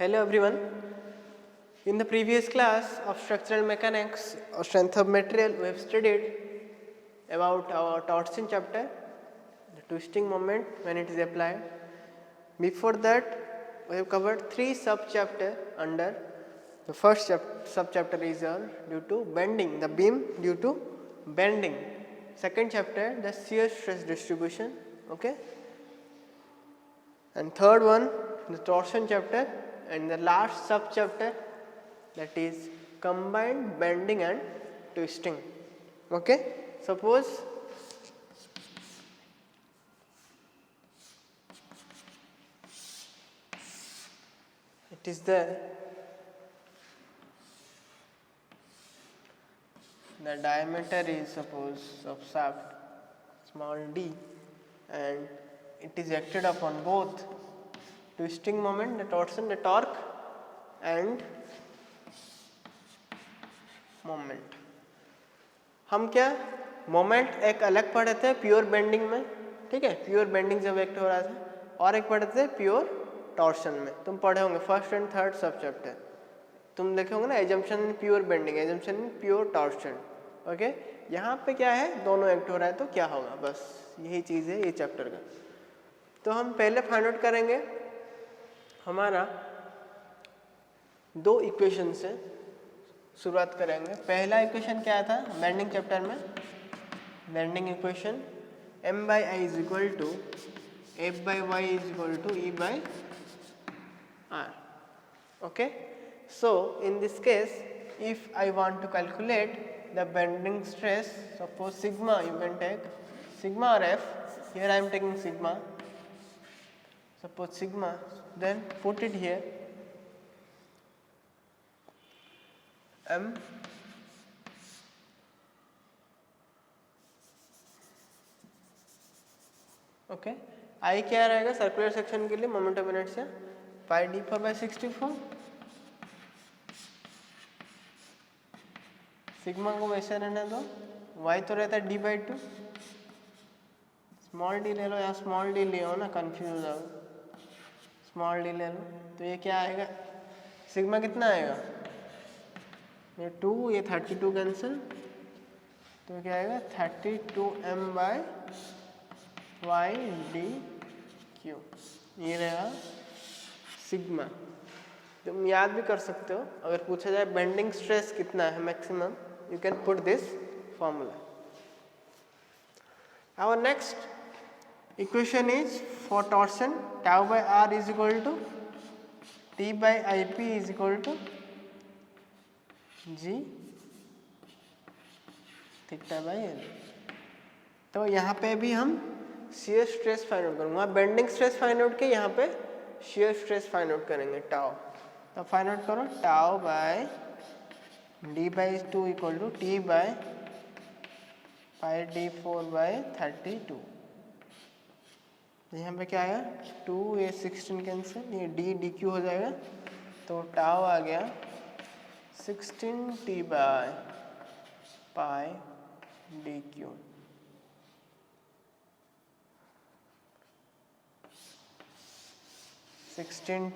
Hello everyone. In the previous class of structural mechanics or strength of material, we have studied about our torsion chapter, the twisting moment when it is applied. Before that, we have covered three sub-chapter under. The first sub-chapter is due to bending, the beam due to bending. Second chapter, the shear stress distribution. Okay. And third one, the torsion chapter, and the last sub-chapter, that is combined bending and twisting. Okay. Suppose it is the diameter is suppose of shaft small d, and it is acted upon both twisting moment, the torsion, the torque and moment. हम क्या moment एक अलग पढ़े थे pure bending में, ठीक है, pure bending जब एक्ट हो रहा था, और एक पढ़े थे प्योर टॉर्शन में. तुम पढ़े होंगे फर्स्ट एंड थर्ड सब चैप्टर. तुम देखे होंगे ना, assumption in pure bending, assumption in pure torsion. Okay, यहाँ पे क्या है, दोनों एक्ट हो रहा है तो क्या होगा, बस यही चीज़ है ये चैप्टर का. तो हम पहले फाइंड आउट करेंगे हमारा दो इक्वेशन से शुरुआत करेंगे. पहला इक्वेशन क्या था बेंडिंग चैप्टर में, bending equation m by I is equal to f by y is equal to e by r. Okay, so in this case if I want to calculate the bending stress, suppose sigma, you can take sigma or f, here I am taking sigma, suppose sigma, then put it here m okay. I क्या रहेगा circular section के लिए moment of inertia pi D 4/64. Sigma को वैसे रहने दो, Y तो रहता है d/2. स्मॉल डी ले लो या स्मॉल डी ले हो ना, कंफ्यूज हो जाओ, स्मॉल डी ले लो. तो ये क्या आएगा, सिग्मा कितना आएगा, ये 2, ये 32 कैंसिल, तो क्या आएगा 32m bye Y D Q. ये रहेगा सिग्मा. तुम याद भी कर सकते हो, अगर पूछा जाए बेंडिंग स्ट्रेस कितना है maximum, you can put this formula. Our next equation is for torsion tau by R is equal to T by I P is equal to G theta by L. तो यहाँ पे भी हम shear stress find out करूँगा, bending stress find out के यहाँ पे shear stress find out करेंगे टाउ. तो फाइंड आउट करो tau by d/2 equal to T by pi D 4/32. यहाँ पे क्या आया 2, ये 16 कैंसिल, ये d/dq हो जाएगा, तो टाउ आ गया 16t by pi dq.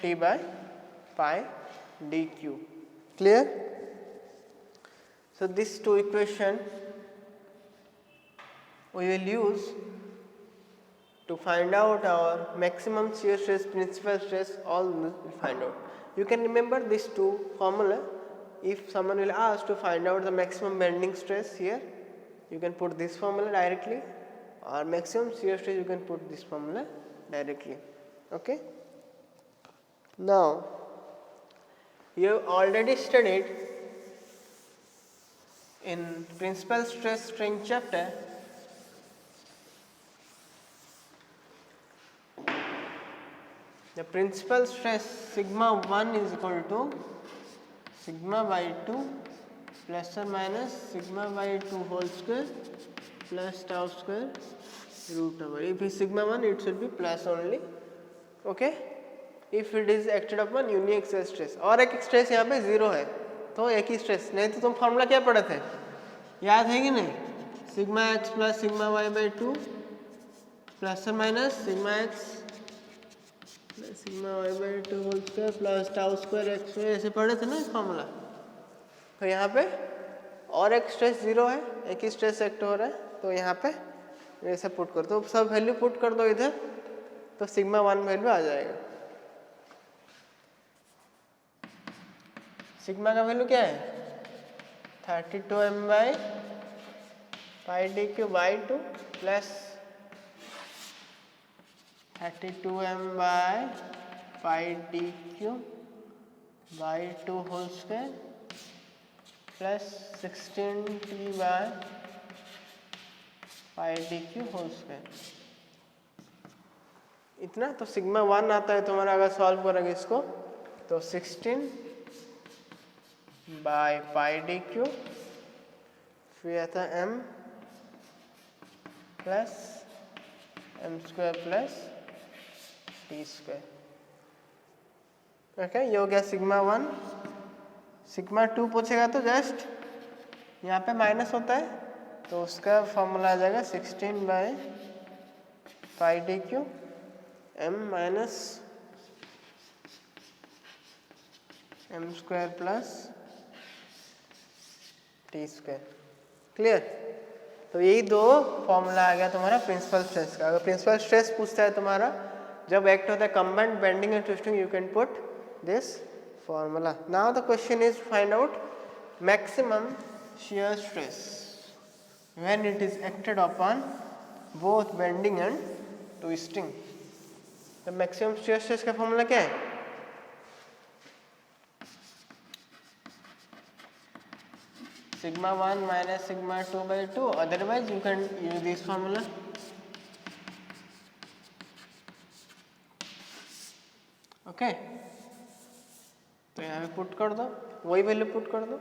t by pi dq. Clear? So these two equation we will use to find out our maximum shear stress, principal stress, all we will find out. You can remember these two formula. If someone will ask to find out the maximum bending stress here, you can put this formula directly, or maximum shear stress you can put this formula directly. Okay. Now, you have already studied in principal stress strain chapter the principal stress sigma 1 is equal to sigma by 2 plus or minus sigma by 2 whole square plus tau square root over. If it is sigma 1, it should be plus only. Okay. If it is acted upon uniaxial stress, और एक stress यहाँ पे zero है तो एक ही stress, नहीं तो तुम फार्मूला क्या पढ़े थे, याद है कि नहीं, sigma x plus sigma y by 2 plus और minus sigma x sigma y by two whole square plus tau square x square, ऐसे पढ़े थे ना फॉर्मूला। तो यहाँ पे और एक स्ट्रेस जीरो है, एक ही स्ट्रेस एक्ट हो रहा है, तो यहाँ पे ऐसे पुट कर दो, सब वैल्यू पुट कर दो इधर, तो सिग्मा वन वैल्यू आ जाएगा। सिग्मा का वैल्यू क्या है 32m pi D cube by two plus 32m pi D cube by two whole square plus 16t pi D cube whole square. इतना तो सिग्मा वन आता है तुम्हारा, अगर सॉल्व करोगे इसको तो 16 बाई पाई डी क्यू, फिर आता है m plus M square plus T square. Okay, ये हो गया सिग्मा वन। सिग्मा टू पूछेगा तो जस्ट यहाँ पे माइनस होता है, तो उसका फॉर्मूला आ जाएगा 16 by pi D cube M minus M square plus T square. Clear? तो यही दो फॉर्मूला आ गया तुम्हारा प्रिंसिपल स्ट्रेस का। अगर प्रिंसिपल स्ट्रेस पूछता है तुम्हारा जब एक्ट होता है combined bending and twisting, you can put this formula. Now the question is find out maximum shear stress when it is acted upon both bending and twisting. The maximum shear stress का formula क्या है? sigma 1 minus sigma 2 by 2. Otherwise you can use this formula. Okay. तो यहाँ पे put कर दो, वही value put कर दो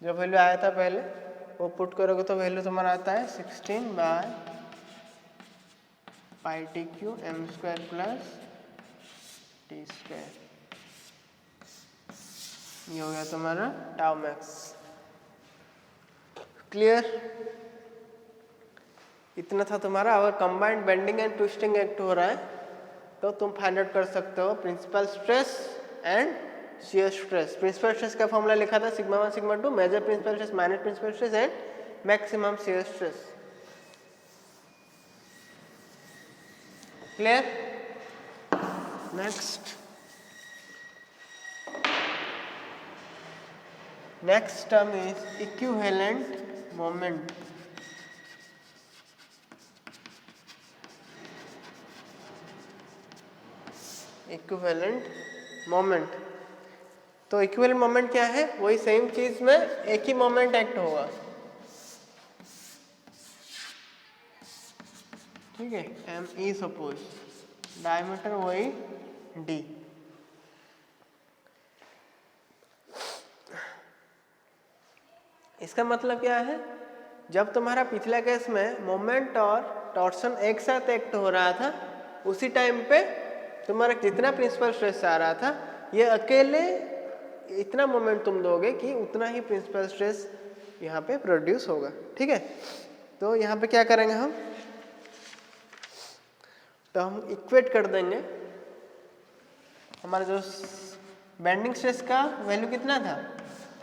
जो वैल्यू आया था पहले, वो पुट करोगे तो वैल्यू तुम्हारा आता है 16 by pi T cube M square plus T square. ये हो गया तुम्हारा टाउ मैक्स। क्लियर? इतना था तुम्हारा। अगर combined bending and twisting act हो रहा है तो तुम फाइंड आउट कर सकते हो principal stress and shear stress. Principal stress का फॉर्मूला लिखा था sigma 1 sigma 2, major principal stress minus principal stress and maximum shear stress. Clear? Next term is equivalent moment. Equivalent moment, तो इक्विवेलेंट मोमेंट क्या है? वही सेम चीज में एक ही मोमेंट एक्ट होगा। ठीक है, एम ई सपोज, डायमीटर वही डी। इसका मतलब क्या है? जब तुम्हारा पिछला केस में मोमेंट और टॉर्सन एक साथ एक्ट हो रहा था, उसी टाइम पे तुम्हारा जितना प्रिंसिपल स्ट्रेस आ रहा था, ये अकेले इतना मोमेंट तुम दोगे कि उतना ही प्रिंसिपल स्ट्रेस यहाँ पे प्रोड्यूस होगा। ठीक है, तो यहाँ पे क्या करेंगे हम, तो हम इक्वेट कर देंगे। हमारा जो बेंडिंग स्ट्रेस का वैल्यू कितना था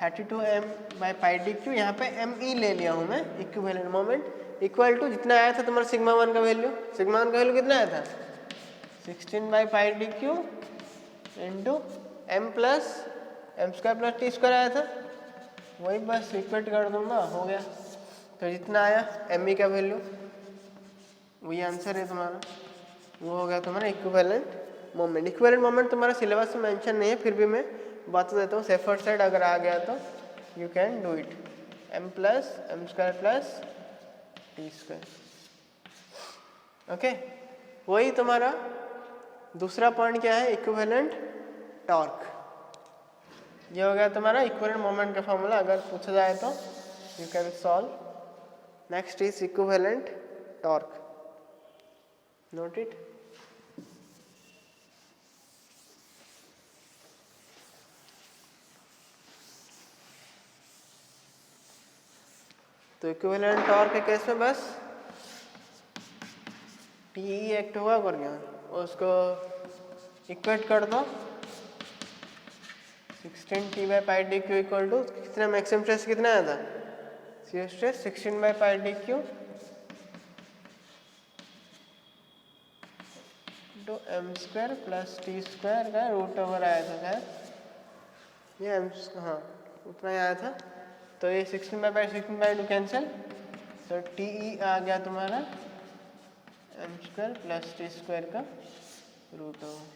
32m by pi D Q, यहाँ पे एम ई ले लिया हूँ मैं, इक्विवेलेंट मोमेंट इक्वल टू जितना आया था तुम्हारा सिग्मा 1 का वैल्यू। सिग्मा 1 का वैल्यू कितना आया था 16 by pi D cube into M plus M square plus T square आया था, वही बस इक्वेट कर दूंगा, हो गया। तो जितना आया एम ई का वैल्यू, वही आंसर है तुम्हारा, वो हो गया तुम्हारा इक्विवेलेंट मोमेंट। इक्विवेलेंट मोमेंट तुम्हारा सिलेबस में मेंशन नहीं है, फिर भी मैं बता देता हूँ, सेफर साइड अगर आ गया तो you can do it. M plus M square plus T square. Okay, वही तुम्हारा दूसरा पॉइंट क्या है, इक्विवेलेंट टॉर्क। ये हो गया तुम्हारा इक्विवेलेंट मोमेंट का फॉर्मूला, अगर पूछा जाए तो you can solve. Next is equivalent torque, note it. तो इक्विवेलेंट टॉर्क के केस में बस टी एक्ट हुआ कर गया, उसको इक्वेट कर दो 16t/πdq इक्वल टू कितना मैक्सिमम स्ट्रेस कितना आया था, शियर स्ट्रेस 16/πdq तो m² प्लस t² का रूट ओवर आया था शायद, ये हाँ उतना ही आया था। तो ये 16/16/2 कैंसिल, तो टी आ गया तुम्हारा m² प्लस t² का रूट ओवर,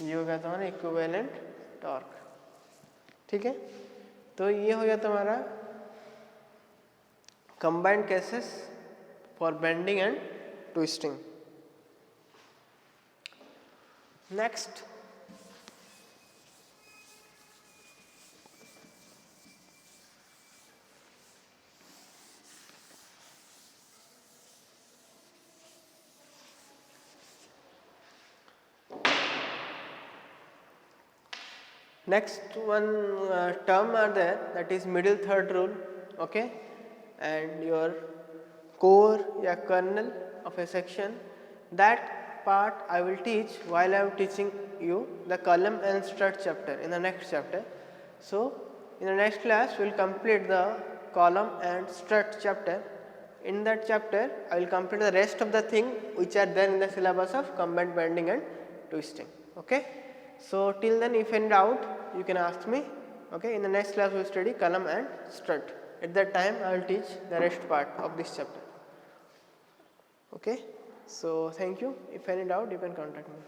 ये हो गया तुम्हारा इक्विवेलेंट टॉर्क। ठीक है, तो ये हो गया तुम्हारा combined cases for bending and twisting. Next next one term are there, that is middle third rule. Okay, and your core या kernel of a section, that part I will teach while I am teaching you the column and strut chapter in the next chapter. So in the next class we will complete the column and strut chapter. In that chapter I will complete the rest of the thing which are there in the syllabus of combined bending and twisting. Okay, so till then if any doubt you can ask me. Okay, in the next class we will study column and strut. At that time I will teach the rest part of this chapter. Okay, so thank you. If any doubt you can contact me.